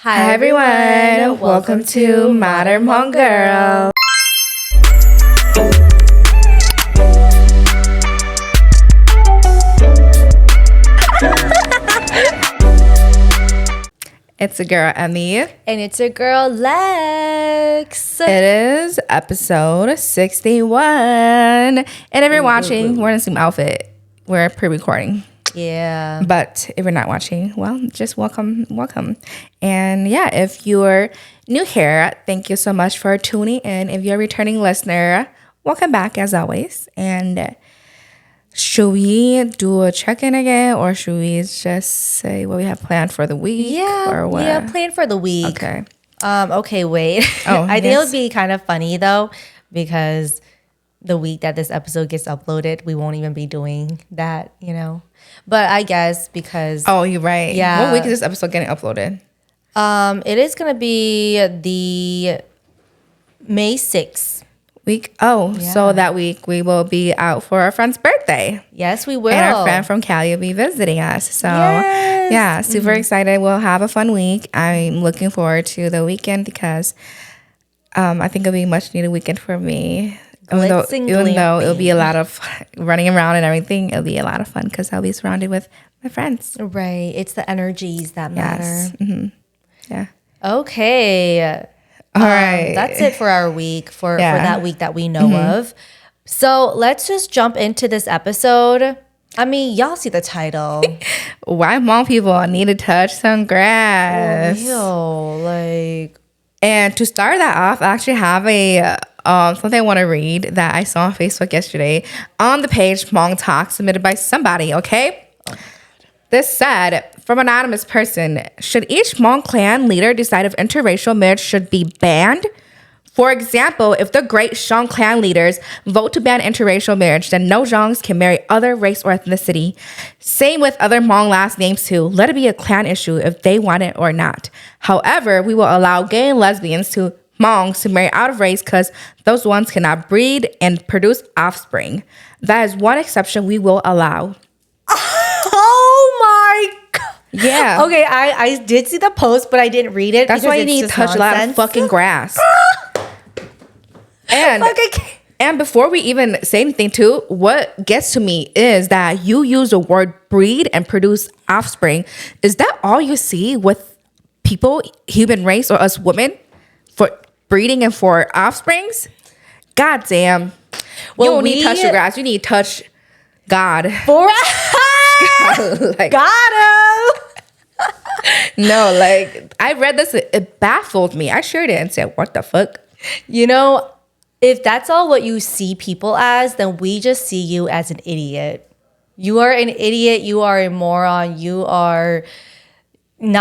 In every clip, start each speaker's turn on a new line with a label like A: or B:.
A: Hi everyone, welcome to Modern Hmong Girl. It's a girl, Emmie.
B: And it's a girl, Lex.
A: It is episode 61. And if you're watching, we're in the same outfit. We're pre-recording.
B: Yeah.
A: But if you're not watching, well, just welcome. And yeah, if you're new here, thank you so much for tuning in. If you're a returning listener, welcome back as always. And should we do a check-in again, or should we just say what we have planned for the week?
B: Yeah.
A: Or what?
B: Yeah, planned for the week.
A: Okay.
B: Okay, wait.
A: Oh,
B: I think it would be kind of funny though, because the week that this episode gets uploaded, we won't even be doing that, you know. But I guess because
A: you're right.
B: Yeah.
A: What week is this episode getting uploaded?
B: It is gonna be the May 6th.
A: Week. So that week we will be out for our friend's birthday.
B: Yes, we will.
A: And our friend from Cali will be visiting us. So
B: Yes.
A: yeah, super excited. We'll have a fun week. I'm looking forward to the weekend because I think it'll be a much needed weekend for me. Even though it'll be a lot of running around and everything, it'll be a lot of fun because I'll be surrounded with my friends.
B: Right. It's the energies that matter.
A: Yes. Mm-hmm. Yeah.
B: Okay.
A: All right.
B: That's it for our week, for that week that we know of. So let's just jump into this episode. I mean, y'all see the title.
A: Why Hmong people need to touch some grass?
B: For real, like.
A: And to start that off, I actually have a something I want to read that I saw on Facebook yesterday on the page Hmong Talk submitted by somebody, okay? This said, from an anonymous person, should each Hmong clan leader decide if interracial marriage should be banned? For example, if the great Hmong clan leaders vote to ban interracial marriage, then no Hmongs can marry other race or ethnicity. Same with other Hmong last names too. Let it be a clan issue if they want it or not. However, we will allow gay and lesbians to Hmongs to marry out of race because those ones cannot breed and produce offspring. That is one exception we will allow.
B: Oh my God.
A: Yeah.
B: Okay, I did see the post, but I didn't read it.
A: That's why you need to touch a lot of fucking grass. And before we even say anything too, what gets to me is that you use the word breed and produce offspring. Is that all you see with people, human race or us women, for breeding and for offsprings? God damn. Well, you don't need to touch the grass. You need to touch God.
B: For
A: like,
B: got him.
A: No, like, I read this. It baffled me. I shared it and said, what the fuck?
B: You know, if that's all what you see people as, then we just see you as an idiot. You are an idiot. You are a moron. You are an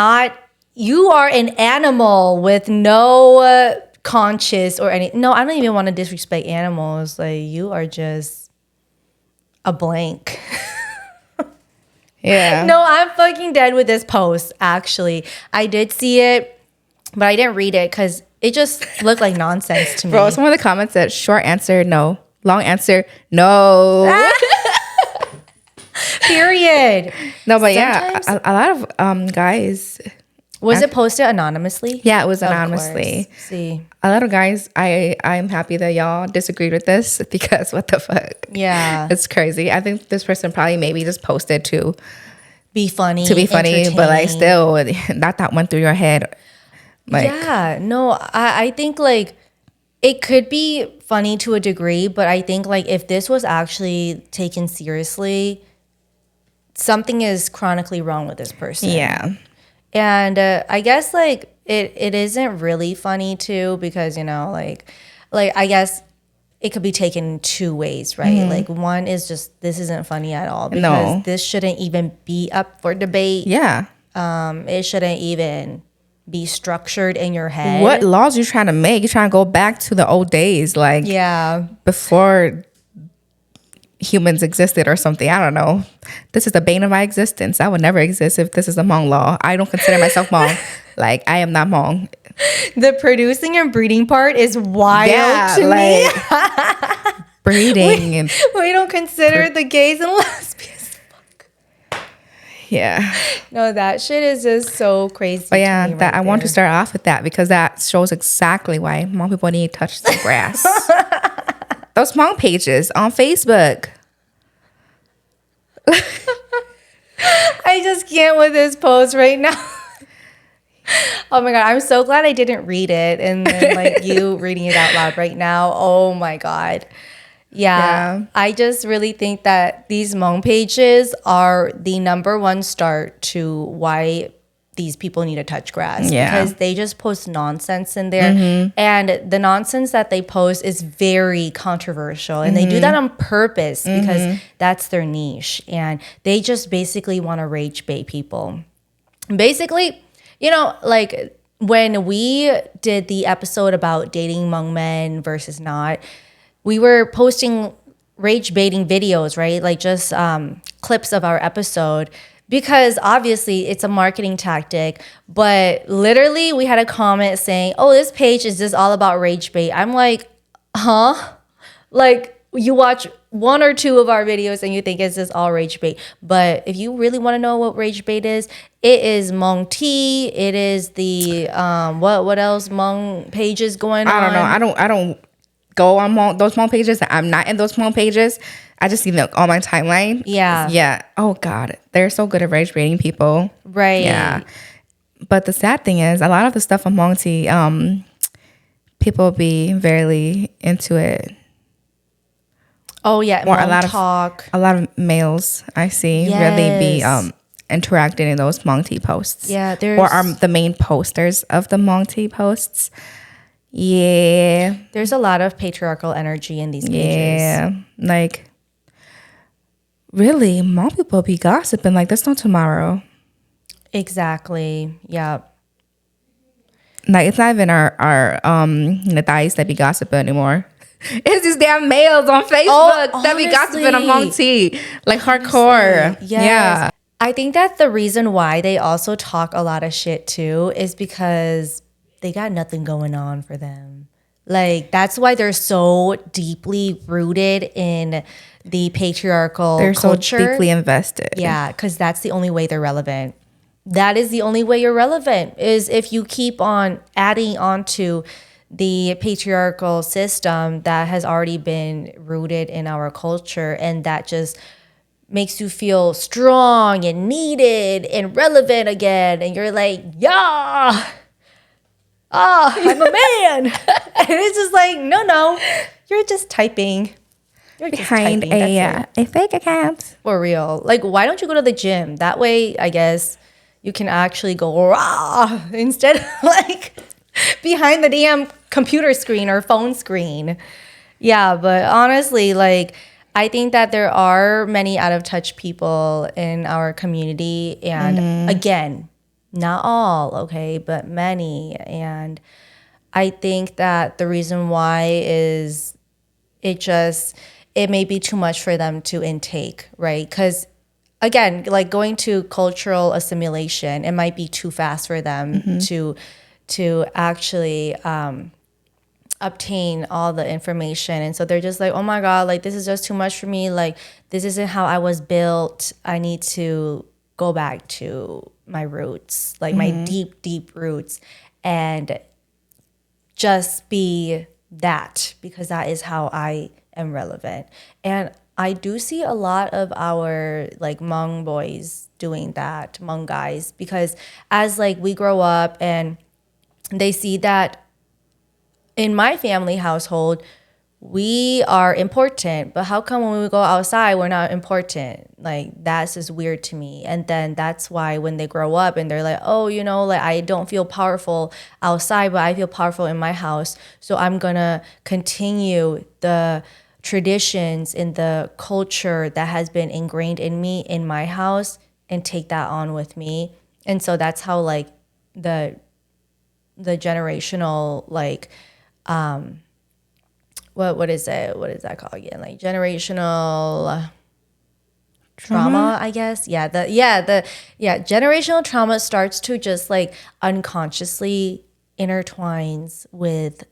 B: animal with no conscience or any. No, I don't even want to disrespect animals. Like, you are just a blank.
A: Yeah.
B: No, I'm fucking dead with this post, actually. I did see it, but I didn't read it because it just looked like nonsense to me.
A: Bro, some of the comments said short answer, no. Long answer, no.
B: Period.
A: No, but sometimes, yeah, a lot of guys.
B: Was it posted anonymously?
A: Yeah, it was anonymously.
B: See,
A: a lot of guys, I'm happy that y'all disagreed with this because what the fuck?
B: Yeah.
A: It's crazy. I think this person probably maybe just posted to
B: be funny,
A: but like still, that went through your head. Like,
B: yeah, no, I think like it could be funny to a degree, but I think like if this was actually taken seriously, something is chronically wrong with this person.
A: Yeah.
B: And I guess like it isn't really funny too because, you know, like I guess it could be taken two ways, right? Mm-hmm. Like one is just this isn't funny at all because this shouldn't even be up for debate.
A: Yeah.
B: It shouldn't even be structured in your head.
A: What laws you trying to make? You're trying to go back to the old days, like before humans existed or something. I don't know. This is the bane of my existence. I would never exist if this is a Hmong law. I don't consider myself Hmong. Like, I am not Hmong.
B: The producing and breeding part is wild to me.
A: Breeding.
B: We don't consider the gays and lesbians.
A: Yeah.
B: No, that shit is just so crazy.
A: But
B: to
A: yeah,
B: me
A: that
B: right
A: I want to
B: there.
A: start off with that because that shows exactly why Hmong people need to touch the grass. Those Hmong pages on Facebook.
B: I just can't with this post right now. Oh my god, I'm so glad I didn't read it, and then like you reading it out loud right now. Oh my god. Yeah, I just really think that these Hmong pages are the number one start to why these people need to touch grass, because they just post nonsense in there, and the nonsense that they post is very controversial, and they do that on purpose because that's their niche, and they just basically want to rage bait people. Basically, like when we did the episode about dating Hmong men versus not, we were posting rage baiting videos, right? Like just clips of our episode, because obviously it's a marketing tactic. But literally, we had a comment saying, "Oh, this page is just all about rage bait." I'm like, huh? Like, you watch one or two of our videos and you think it's just all rage bait. But if you really want to know what rage bait is, it is Hmong tea. It is the what else Hmong pages going on?
A: I don't know. I don't go on those Hmong pages. I'm not in those Hmong pages. I just see them on my timeline.
B: Yeah.
A: Yeah. Oh God, they're so good at rage baiting people.
B: Right.
A: Yeah. But the sad thing is, a lot of the stuff on Hmong tea, people be very into it.
B: Oh yeah,
A: Or
B: Hmong
A: a lot of males I see really be interacting in those Hmong tea posts.
B: Yeah,
A: or are the main posters of the Hmong tea posts. Yeah.
B: There's a lot of patriarchal energy in these pages.
A: Yeah. Like, really, Hmong people be gossiping like there's no tomorrow.
B: Exactly. Yeah.
A: Like, it's not even our the guys that be gossiping anymore. It's these damn males on Facebook that be gossiping on Hmong tea. Like, hardcore.
B: Yes.
A: Yeah.
B: I think that the reason why they also talk a lot of shit too is because they got nothing going on for them. Like, that's why they're so deeply rooted in the patriarchal culture.
A: So deeply invested.
B: Yeah, because that's the only way they're relevant. That is the only way you're relevant, is if you keep on adding on to the patriarchal system that has already been rooted in our culture, and that just makes you feel strong and needed and relevant again. And you're like, yeah, I'm a man. And it's just like, no, you're just typing. You're just
A: Behind
B: typing. That's it.
A: a fake account.
B: For real. Like, why don't you go to the gym? That way, I guess, you can actually go rah instead of like behind the damn computer screen or phone screen. Yeah, but honestly, like, I think that there are many out of touch people in our community. And again, not all, okay, but many. And I think that the reason why is it may be too much for them to intake, right? Because again, like going to cultural assimilation, it might be too fast for them to actually obtain all the information. And so they're just like, oh my God, like this is just too much for me. Like, this isn't how I was built. I need to go back to my roots, like my deep, deep roots, and just be that, because that is how I am relevant. And I do see a lot of our like Hmong boys doing that, Hmong guys, because as like we grow up and they see that in my family household, we are important, but how come when we go outside, we're not important? Like, that's just weird to me. And then that's why when they grow up and they're like, oh, like I don't feel powerful outside, but I feel powerful in my house. So I'm gonna continue the traditions in the culture that has been ingrained in me in my house and take that on with me. And so that's how like the generational like what is it? What is that called again? Like generational trauma, I guess. Generational trauma starts to just like unconsciously intertwines with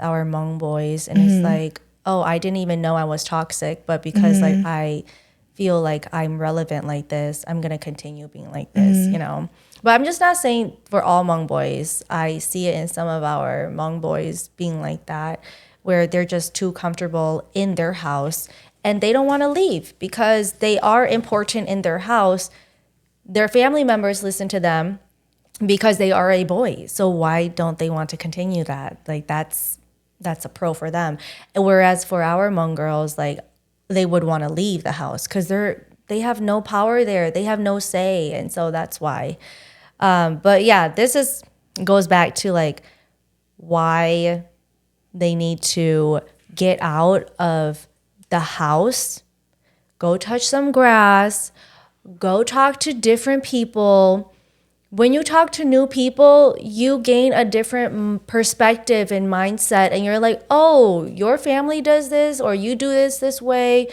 B: our Hmong boys, and it's like, oh, I didn't even know I was toxic, but because like I feel like I'm relevant like this, I'm gonna continue being like this, you know. But I'm just not saying for all Hmong boys. I see it in some of our Hmong boys being like that, where they're just too comfortable in their house and they don't want to leave because they are important in their house. Their family members listen to them because they are a boy. So why don't they want to continue that? Like that's a pro for them. And whereas for our Hmong girls, like they would want to leave the house because they have no power there. They have no say. And so that's why. But yeah, goes back to like why they need to get out of the house, go touch some grass, go talk to different people. When you talk to new people, you gain a different perspective and mindset. And you're like, oh, your family does this, or you do this way.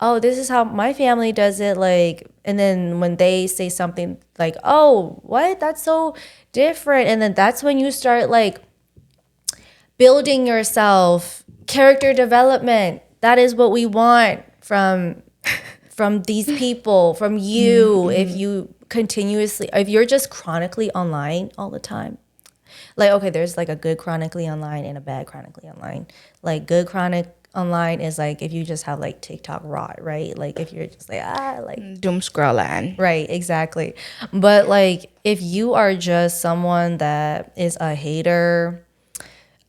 B: Oh, this is how my family does it. Like, and then when they say something like, oh, what? That's so different. And then that's when you start like building yourself, character development. That is what we want from these people, from you. If you're just chronically online all the time. Like, okay, there's like a good chronically online and a bad chronically online. Like good chronic online is like if you just have like TikTok rot, right? Like if you're just like
A: doom scrolling.
B: Right, exactly. But like if you are just someone that is a hater,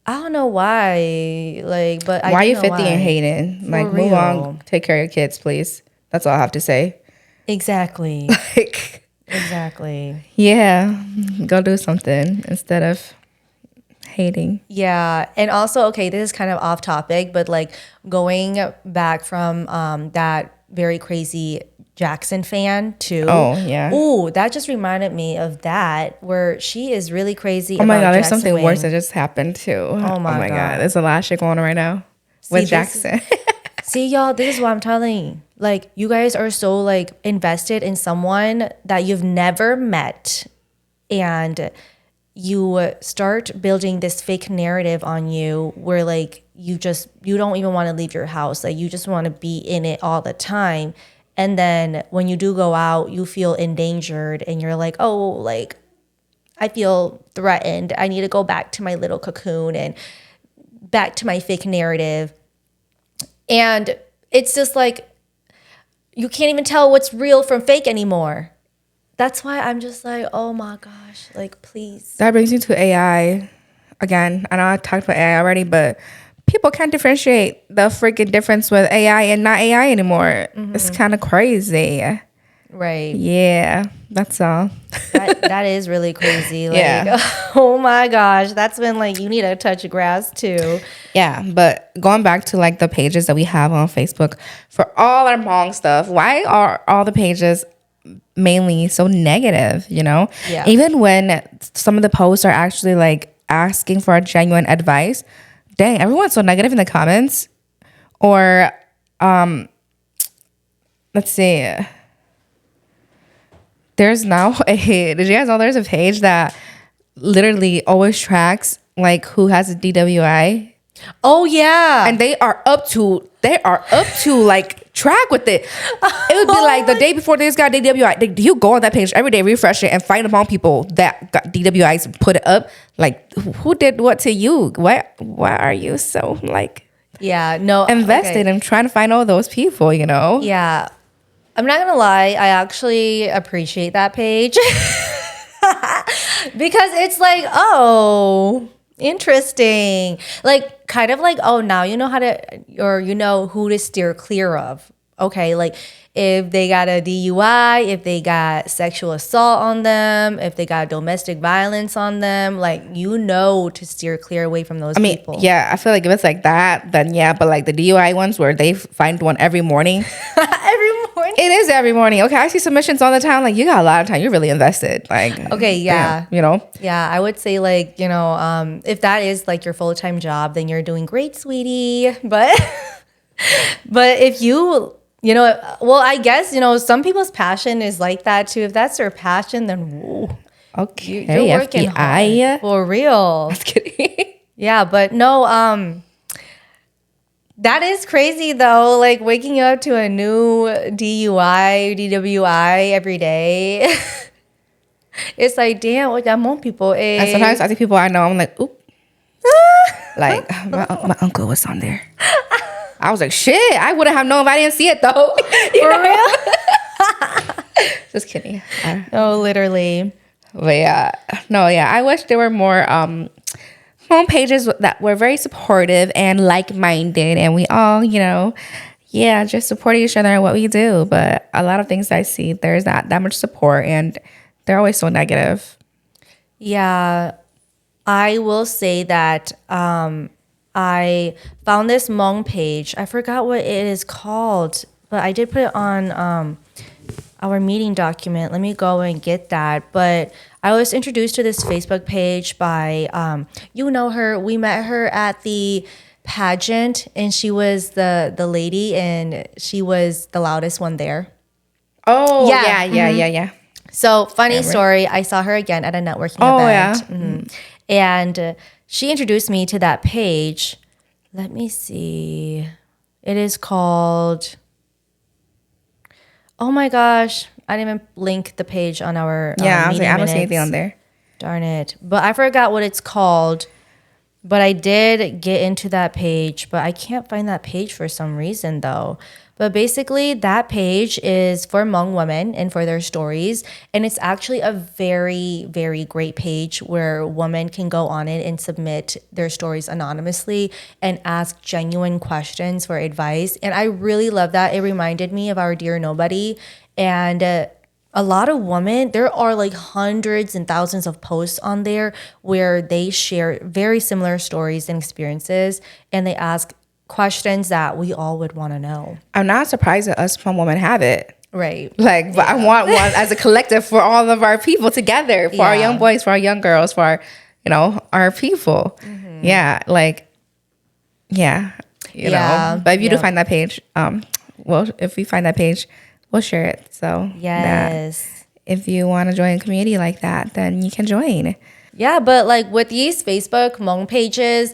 B: I don't know why. Like, but
A: why are you 50 and hating? Like, move on. Take care of your kids, please. That's all I have to say.
B: Exactly.
A: Like,
B: exactly.
A: Yeah, go do something instead of hating.
B: Yeah, and also, okay, this is kind of off topic, but like going back from that very crazy Jackson fan too.
A: Oh yeah.
B: Ooh, that just reminded me of that where she is really crazy.
A: Oh my God, there's
B: Jackson
A: something
B: Wang.
A: worse that just happened too.
B: Oh my God.
A: There's a lot of shit going on right now with Jackson.
B: See, y'all, this is what I'm telling you. Like, you guys are so like invested in someone that you've never met, and you start building this fake narrative on you where like you don't even want to leave your house. Like you just want to be in it all the time. And then when you do go out, you feel endangered and you're like, oh, like I feel threatened. I need to go back to my little cocoon and back to my fake narrative. And it's just like, you can't even tell what's real from fake anymore. That's why I'm just like, oh my gosh, like, please.
A: That brings me to AI. Again, I know I talked about AI already, but people can't differentiate the freaking difference with AI and not AI anymore. Mm-hmm. It's kind of crazy.
B: Right.
A: Yeah, that's all.
B: that is really crazy. Like,
A: yeah.
B: Oh my gosh, that's when like you need to touch grass too.
A: Yeah, but going back to like the pages that we have on Facebook for all our Hmong stuff, why are all the pages mainly so negative, you know?
B: Yeah.
A: Even when some of the posts are actually like asking for genuine advice, dang, everyone's so negative in the comments. Or let's see, there's now did you guys know there's a page that literally always tracks like who has a DWI?
B: Oh yeah.
A: And they are up to like track with it. It would be like the day before this got DWI. You go on that page every day, refresh it, and find among people that got DWIs and put it up. Like, who did what to you? Why are you so like invested in trying to find all those people, you know?
B: Yeah. I'm not gonna lie, I actually appreciate that page. Because it's like, oh, interesting. Like kind of like, oh, now you know how to, or you know who to steer clear of. Okay, like if they got a DUI, if they got sexual assault on them, if they got domestic violence on them, like you know to steer clear away from those people.
A: Yeah, I feel like if it's like that, then yeah, but like the DUI ones where they find one every morning.
B: Every morning?
A: It is every morning. Okay, I see submissions all the time. Like you got a lot of time. You're really invested. Like
B: okay, yeah.
A: Damn, you know?
B: Yeah, I would say like, you know, if that is like your full-time job, then you're doing great, sweetie. But if you know, well, I guess, you know, some people's passion is like that too. If that's their passion, then whoa.
A: Okay,
B: you're working
A: FBI.
B: Hard. For real.
A: Just kidding.
B: Yeah, but no, That is crazy though. Like waking up to a new DUI, DWI every day. It's like, damn, what that Hmong people is.
A: And sometimes I see people I know, I'm like, oop. Like, my uncle was on there. I was like, shit, I wouldn't have known if I didn't see it though.
B: For real?
A: Just kidding.
B: No, literally.
A: But yeah, no, yeah. I wish there were more home pages that were very supportive and like-minded, and we all, just support each other in what we do. But a lot of things I see, there's not that much support, and they're always so negative.
B: Yeah, I will say that I found this Hmong page. I forgot what it is called, but I did put it on our meeting document. Let me go and get that. But I was introduced to this Facebook page by, you know her. We met her at the pageant, and she was the lady, and she was the loudest one there.
A: Oh, yeah.
B: So funny story. I saw her again at a networking event.
A: Yeah. Mm-hmm.
B: And she introduced me to that page. Let me see. It is called... Oh my gosh. I didn't even link the page on our
A: I was like, I don't see anything on there.
B: Darn it. But I forgot what it's called. But I did get into that page. But I can't find that page for some reason though. But basically that page is for Hmong women and for their stories. And it's actually a very, very great page where women can go on it and submit their stories anonymously and ask genuine questions for advice. And I really love that. It reminded me of our Dear Nobody. And a lot of women, there are like hundreds and thousands of posts on there where they share very similar stories and experiences. And they ask questions that we all would want to know.
A: I'm not surprised that us Hmong women have it.
B: Right.
A: Like, but I want one as a collective for all of our people together, for our young boys, for our young girls, for our, our people. Mm-hmm. Yeah. Like, yeah. You know, but if you do find that page, if we find that page, we'll share it. So
B: yes,
A: if you want to join a community like that, then you can join.
B: Yeah. But like with these Facebook Hmong pages,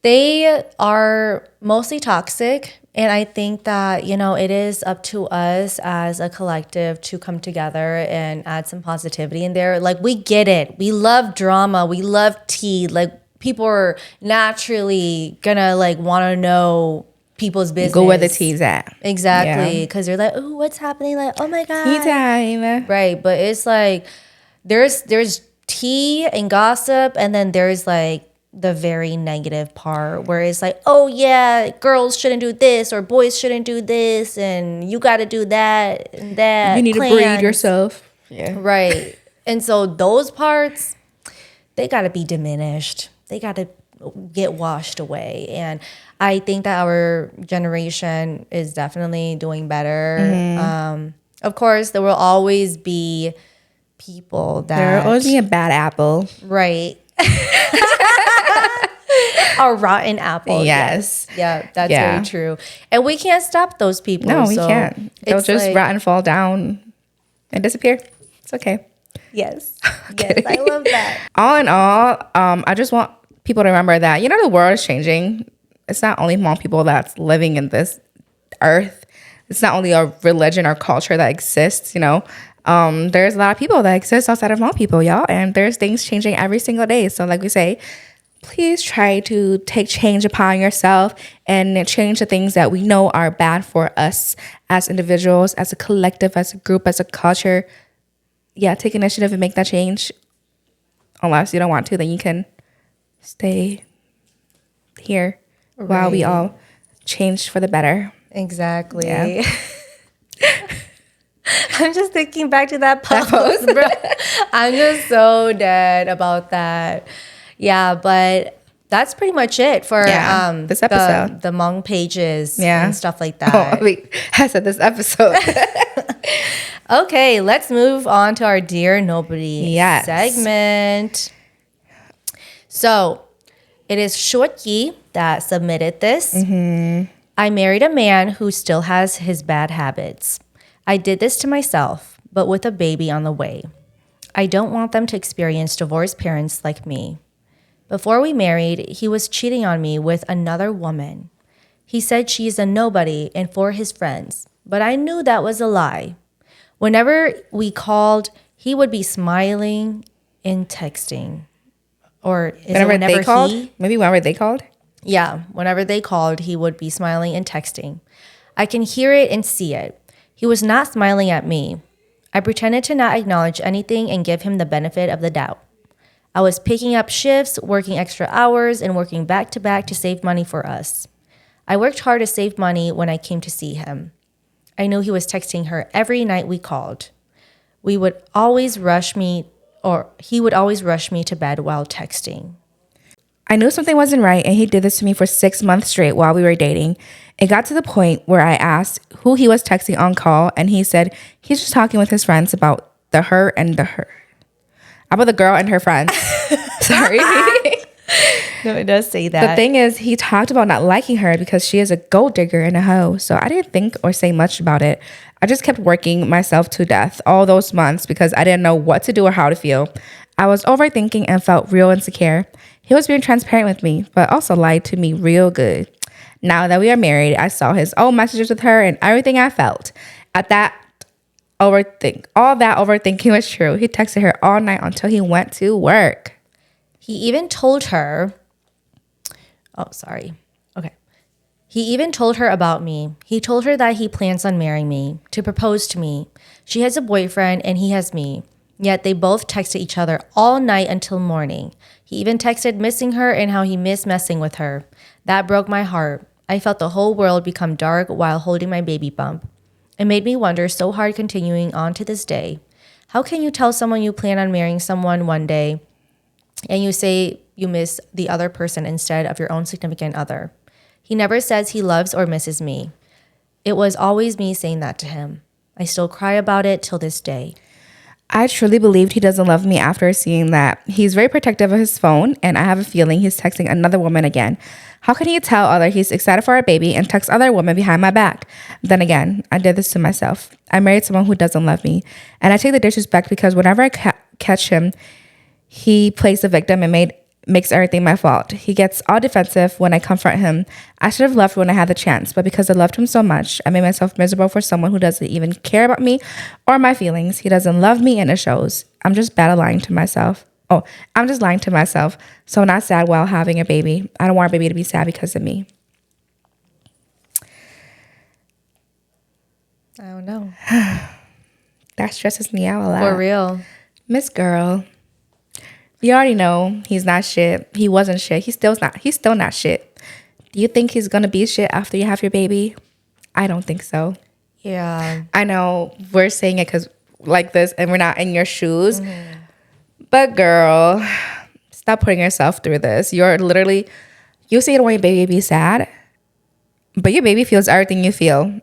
B: they are mostly toxic. And I think that, it is up to us as a collective to come together and add some positivity in there. Like, we get it. We love drama. We love tea. Like, people are naturally gonna want to know people's business.
A: Go where the tea's at.
B: Exactly. Because they're like, oh, what's happening? Like, oh my God.
A: Tea time.
B: Right. But it's like, there's tea and gossip, and then there's the very negative part where it's like, oh yeah, girls shouldn't do this or boys shouldn't do this and you got to do that and that.
A: You need to breed yourself. Yeah.
B: Right. And so those parts, they got to be diminished. They got to get washed away. And I think that our generation is definitely doing better. Mm-hmm. Of course, there will always be people that...
A: There will always be a bad apple.
B: Right. A rotten apple.
A: Yes.
B: Yeah, that's very true. And we can't stop those people.
A: No, we can't. They'll just rot and fall down and disappear. It's okay.
B: Yes. Yes, I love that.
A: All in all, I just want people to remember that, the world is changing. It's not only Hmong people that's living in this earth. It's not only a religion or culture that exists, there's a lot of people that exist outside of Hmong people, y'all. And there's things changing every single day. So like we say, please try to take change upon yourself and change the things that we know are bad for us as individuals, as a collective, as a group, as a culture. Yeah, take initiative and make that change. Unless you don't want to, then you can stay here while we all change for the better.
B: Exactly.
A: Yeah.
B: I'm just thinking back to that post, bro. I'm just so dead about that. Yeah, but that's pretty much it for
A: this episode.
B: The Hmong pages and stuff like that.
A: Oh, wait, I said this episode.
B: Okay, let's move on to our Dear Nobody segment. So it is Short Yi that submitted this. Mm-hmm. I married a man who still has his bad habits. I did this to myself, but with a baby on the way. I don't want them to experience divorced parents like me. Before we married, he was cheating on me with another woman. He said she's a nobody and for his friends, but I knew that was a lie. Whenever we called, he would be smiling and texting. Or is
A: Whenever
B: it whenever
A: they called?
B: he?
A: Maybe whenever they called?
B: Yeah, whenever they called, he would be smiling and texting. I can hear it and see it. He was not smiling at me. I pretended to not acknowledge anything and give him the benefit of the doubt. I was picking up shifts, working extra hours, and working back to back to save money for us. I worked hard to save money when I came to see him. I knew he was texting her every night we called. He would always rush me to bed while texting.
A: I knew something wasn't right, and he did this to me for 6 months straight while we were dating. It got to the point where I asked who he was texting on call, and he said he's just talking with his friends about the her and the her. About the girl and her friends. Sorry.
B: No, it does say that.
A: The thing is, he talked about not liking her because she is a gold digger and a hoe. So I didn't think or say much about it. I just kept working myself to death all those months because I didn't know what to do or how to feel. I was overthinking and felt real insecure. He was being transparent with me, but also lied to me real good. Now that we are married, I saw his old messages with her and everything I felt. All that overthinking was true. He texted her all night until he went to work.
B: He even told her, He even told her about me. He told her that he plans on marrying me, to propose to me. She has a boyfriend and he has me. Yet they both texted each other all night until morning. He even texted missing her and how he missed messing with her. That broke my heart. I felt the whole world become dark while holding my baby bump. It made me wonder so hard continuing on to this day. How can you tell someone you plan on marrying someone one day and you say you miss the other person instead of your own significant other? He never says he loves or misses me. It was always me saying that to him. I still cry about it till this day.
A: I truly believed he doesn't love me after seeing that. He's very protective of his phone, and I have a feeling he's texting another woman again. How can he tell other he's excited for our baby and text other women behind my back? Then again, I did this to myself. I married someone who doesn't love me, and I take the disrespect because whenever I catch him, he plays the victim and makes everything my fault. He gets all defensive when I confront him. I should have left when I had the chance, but because I loved him so much, I made myself miserable for someone who doesn't even care about me or my feelings. He doesn't love me and it shows. I'm just lying to myself. So I'm not sad while having a baby. I don't want a baby to be sad because of me.
B: I don't know.
A: That stresses me out a lot.
B: For real.
A: Miss Girl. You already know he's not shit. He wasn't shit. He's still not shit. Do you think he's gonna be shit after you have your baby? I don't think so.
B: Yeah.
A: I know we're saying it because like this and we're not in your shoes. Mm-hmm. But girl, stop putting yourself through this. You say you don't want your baby to be sad, but your baby feels everything you feel.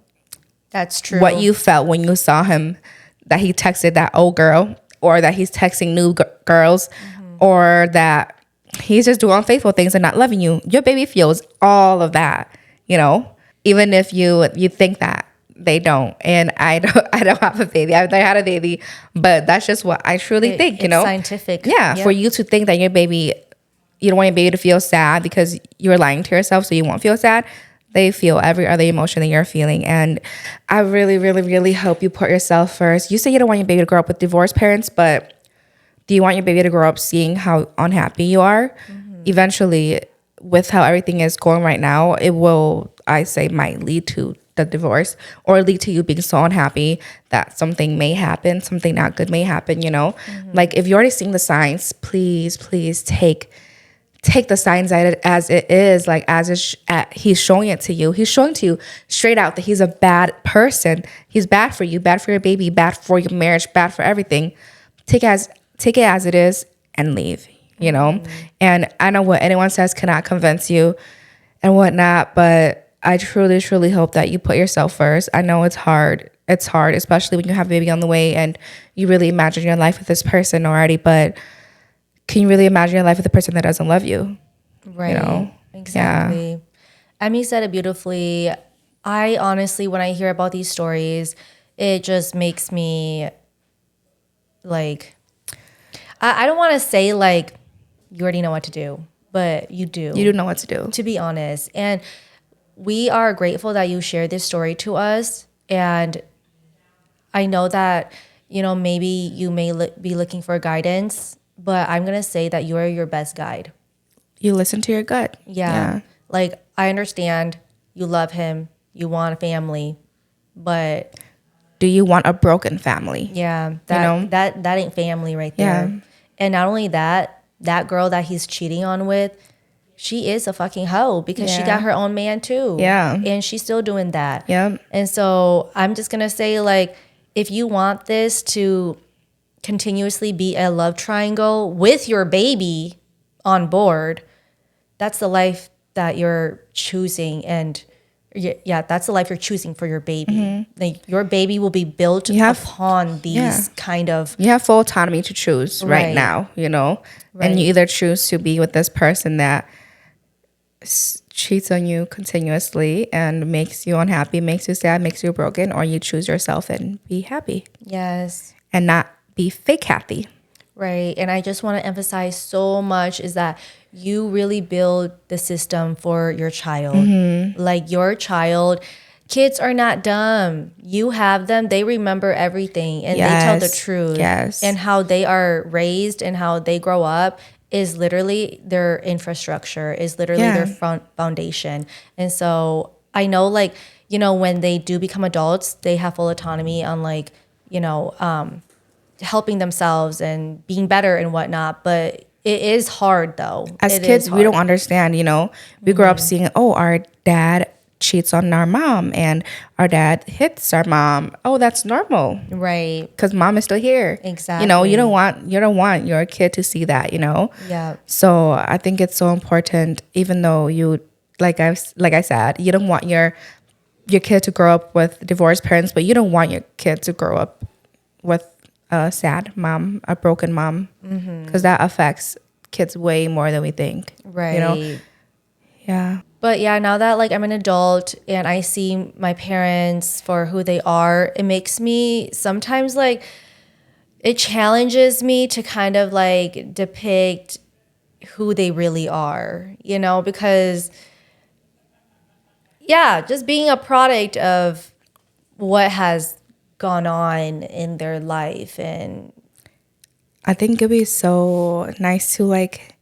B: That's true.
A: What you felt when you saw him, that he texted that old girl or that he's texting new girls. Mm-hmm. Or that he's just doing unfaithful things and not loving you. Your baby feels all of that, even if you think that they don't. And I don't have a baby. I had a baby, but that's just what I truly think,
B: it's scientific.
A: Yeah, for you to think that your baby, you don't want your baby to feel sad because you're lying to yourself so you won't feel sad. They feel every other emotion that you're feeling. And I really, really, really hope you put yourself first. You say you don't want your baby to grow up with divorced parents, but do you want your baby to grow up seeing how unhappy you are? Mm-hmm. Eventually, with how everything is going right now, it will, I say, might lead to the divorce or lead to you being so unhappy that something may happen, something not good may happen, Mm-hmm. Like if you're already seeing the signs, please take the signs as it is, like he's showing it to you. He's showing to you straight out that he's a bad person. He's bad for you, bad for your baby, bad for your marriage, bad for everything. Take it as it is and leave, Mm-hmm. And I know what anyone says cannot convince you and whatnot, but I truly, truly hope that you put yourself first. I know it's hard. It's hard, especially when you have a baby on the way and you really imagine your life with this person already, but can you really imagine your life with a person that doesn't love you?
B: Right. Exactly. Yeah. Emmy said it beautifully. I honestly, when I hear about these stories, it just makes me like, I don't want to say you already know what to do, but you do.
A: You do know what to do.
B: To be honest. And we are grateful that you shared this story to us. And I know that, maybe you may be looking for guidance, but I'm going to say that you are your best guide.
A: You listen to your gut.
B: Yeah. Like, I understand you love him, you want a family, but
A: Do you want a broken family?
B: yeah, that ain't family right there.
A: Yeah.
B: And not only that, that girl that he's cheating on with, she is a fucking hoe because she got her own man too.
A: Yeah.
B: And she's still doing that.
A: Yeah.
B: And so I'm just going to say, like, if you want this to continuously be a love triangle with your baby on board, that's the life that you're choosing. And yeah, that's the life you're choosing for your baby. Like, your baby will be built upon these kind of.
A: You have full autonomy to choose right now, and you either choose to be with this person that cheats on you continuously and makes you unhappy, makes you sad, makes you broken, or you choose yourself and be happy.
B: Yes.
A: And not be fake happy.
B: Right. And I just want to emphasize so much is that you really build the system for your child. Like, your child, kids are not dumb. You have them, they remember everything and they tell the truth.
A: Yes.
B: And how they are raised and how they grow up is literally their infrastructure, is literally their foundation. And so I know, like, when they do become adults, they have full autonomy on, like, helping themselves and being better and whatnot. But it is hard, though.
A: As kids, we don't understand, We grow up seeing, our dad cheats on our mom and our dad hits our mom. Oh, that's normal.
B: Right.
A: Because mom is still here.
B: Exactly.
A: You don't want your kid to see that,
B: Yeah.
A: So I think it's so important, even though you, like I said, you don't want your kid to grow up with divorced parents, but you don't want your kid to grow up with a sad mom, a broken mom, because that affects kids way more than we think.
B: Right.
A: Yeah.
B: But yeah, now that, like, I'm an adult and I see my parents for who they are, it makes me sometimes, like, it challenges me to kind of, like, depict who they really are, because just being a product of what has gone on in their life. And
A: I think it'd be so nice to, like,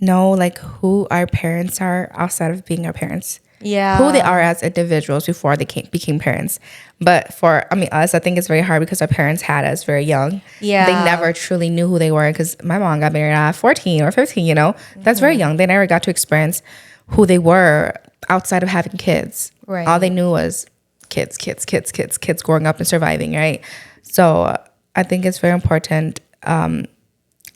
A: know, like, who our parents are outside of being our parents.
B: Yeah.
A: Who they are as individuals before they became parents. But for, us, I think it's very hard because our parents had us very young.
B: Yeah.
A: They never truly knew who they were because my mom got married at 14 or 15, That's very young. They never got to experience who they were outside of having kids.
B: Right.
A: All they knew was kids growing up and surviving, right? So I think it's very important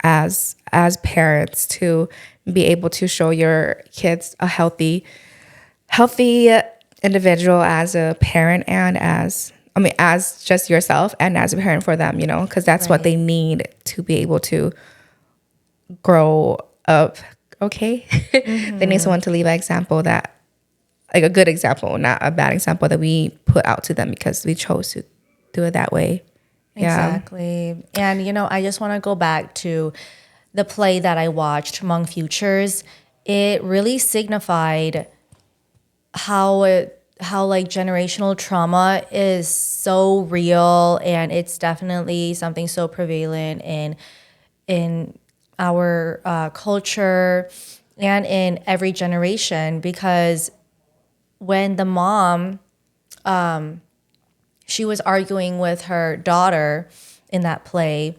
A: as parents to be able to show your kids a healthy individual as a parent and as just yourself and as a parent for them, because that's what they need to be able to grow up. Okay. They need someone to leave an example that, like, a good example, not a bad example that we put out to them because we chose to do it that way.
B: Exactly. And, I just want to go back to the play that I watched, Hmong Futures. It really signified how like generational trauma is so real, and it's definitely something so prevalent in our culture and in every generation. Because when the mom, she was arguing with her daughter in that play,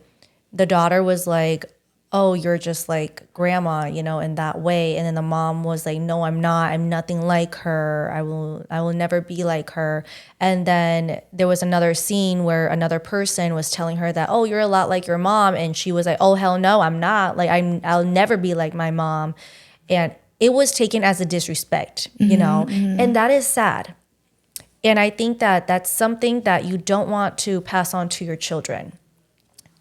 B: the daughter was like, oh, you're just like grandma, in that way. And then the mom was like, no, I'm not. I'm nothing like her. I will never be like her. And then there was another scene where another person was telling her that, oh, you're a lot like your mom. And she was like, oh, hell no, I'm not. Like, I'll never be like my mom. And it was taken as a disrespect, and that is sad. And I think that that's something that you don't want to pass on to your children.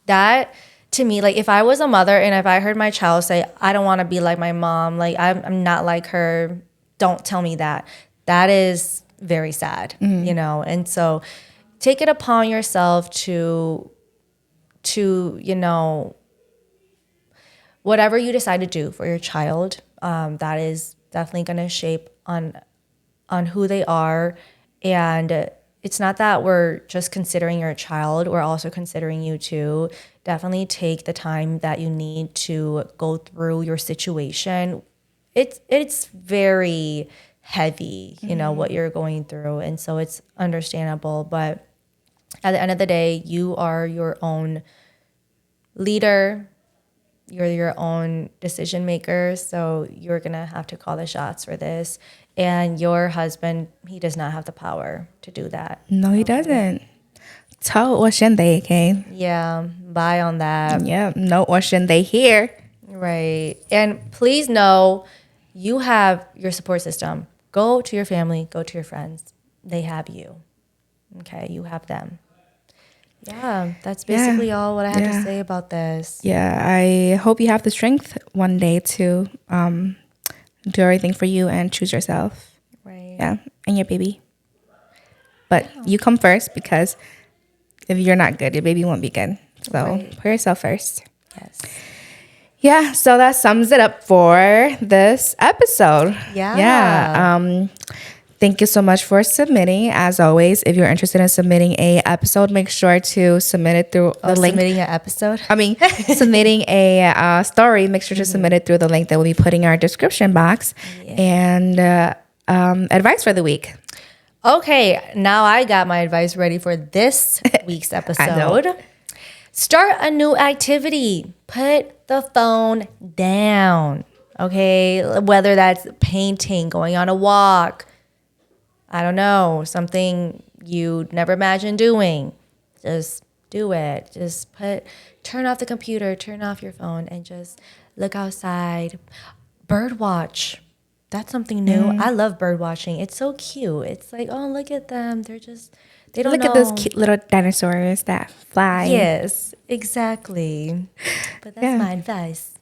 B: That, to me, like, if I was a mother and if I heard my child say, I don't want to be like my mom, like, I'm not like her, don't tell me that. That is very sad, And so take it upon yourself to whatever you decide to do for your child, that is definitely going to shape on on who they are. And it's not that we're just considering your child, we're also considering you too. Definitely take the time that you need to go through your situation. It's very heavy, you know, what you're going through. And so it's understandable. But at the end of the day, you are your own leader. You're your own decision maker. So you're going to have to call the shots for this. And your husband, he does not have the power to do that.
A: No, he doesn't. Toe or shinde, okay?
B: Yeah, bye on that.
A: Yeah, no or shinde here.
B: Right. And please know you have your support system. Go to your family, go to your friends. They have you. Okay, you have them. Yeah, that's basically all what I had to say about this.
A: Yeah, I hope you have the strength one day to do everything for you and choose yourself.
B: Right.
A: Yeah, and your baby. But you come first, because if you're not good, your baby won't be good. So put yourself first.
B: Yes.
A: Yeah, so that sums it up for this episode.
B: Yeah.
A: Thank you so much for submitting. As always, if you're interested in submitting a episode, make sure to submit it through the link.
B: Submitting an episode?
A: Submitting a story, make sure to submit it through the link that we'll be putting in our description box. And advice for the week.
B: Okay, now I got my advice ready for this week's episode. Start a new activity. Put the phone down. Okay, whether that's painting, going on a walk, I don't know, something you'd never imagined doing. Just do it. Just turn off the computer, turn off your phone, and just look outside. Bird watch. That's something new. I love bird watching. It's so cute. It's like, oh, look at them. They don't
A: Look
B: know.
A: at those cute little dinosaurs that fly.
B: Yes, exactly. But that's my advice.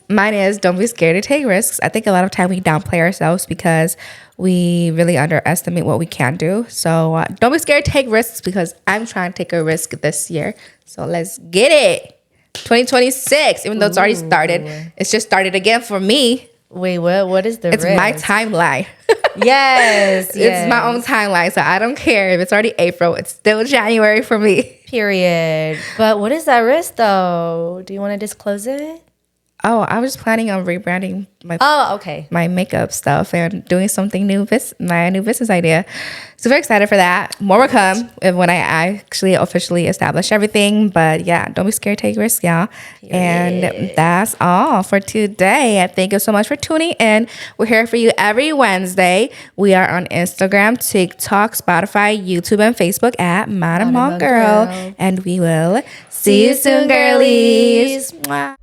A: Mine is, don't be scared to take risks. I think a lot of time we downplay ourselves because we really underestimate what we can do. So don't be scared to take risks, because I'm trying to take a risk this year. So let's get it. 2026, even though it's already started, it's just started again for me.
B: Wait, what is the
A: It's
B: risk?
A: my timeline.
B: Yes.
A: It's my own timeline. So I don't care if it's already April. It's still January for me.
B: Period. But what is that risk, though? Do you want to disclose it?
A: Oh, I was planning on rebranding my makeup stuff and doing something new, my new business idea. Super excited for that. More will come when I actually officially establish everything. But yeah, don't be scared to take risks, y'all. And that's all for today. And thank you so much for tuning in. We're here for you every Wednesday. We are on Instagram, TikTok, Spotify, YouTube, and Facebook at Hmong Girl. And we will see you soon, girlies. Mwah.